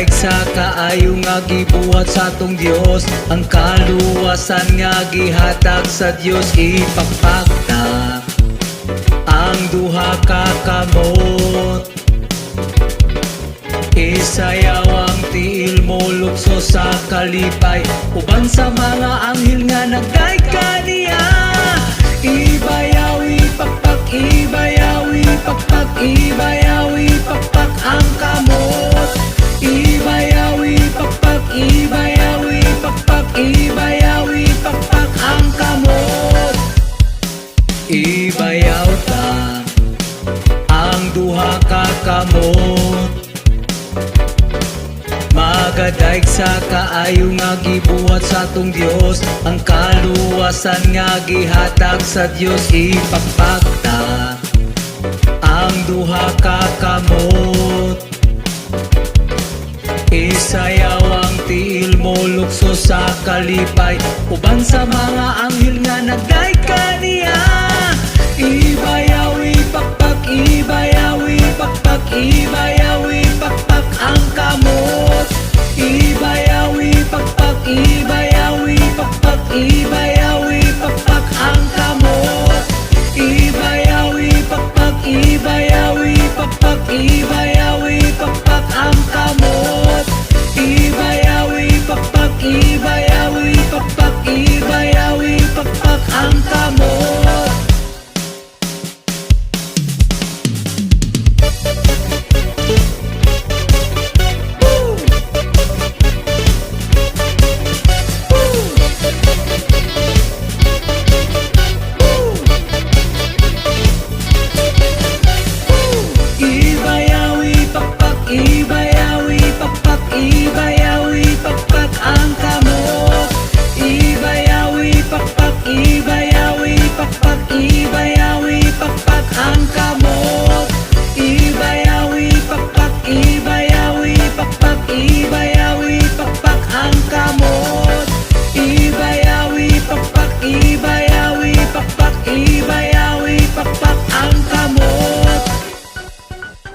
Magadaig sa kaayo nga gibuhat sa atong Dios, ang kaluwasan nga gihatag sa Dios ipakpakta ang duha ka kamot. Isayaw ang tiil mo lukso sa kalipay, uban sa mga anghel nga nagdaig kaniya. Ibayaw ipakpak, ibayaw ipakpak, ibayaw ipakpak ang kamot. Ibayaw ipakpak, ibayaw ipakpak, ibayaw ipakpak ang kamot. Ibayaw ta ang duha ka kamot. Magadaig sa kaayo nga gibuhat sa atong Dios, ang kaluwasan nga gihatag sa Dios ipakpakta ang duha ka kamot. Isayaw ang tiil mo lukso sa kalipay, uban sa mga anghel nga nagdaig kaniya. Ibayaw ipakpak, ibayaw ipakpak, ibayaw ipakpak ang kamot. Ibayaw ipakpak, ibayaw ipakpak, ibayaw ipakpak ang kamot. Ibayaw ipakpak, ibayaw ipakpak, ibayaw ipakpak ang kamot. Ibayaw ipakpak, ibayaw ipakpak, ibayaw ipakpak ang kamot. Ibayaw ipakpak, ibayaw ipakpak,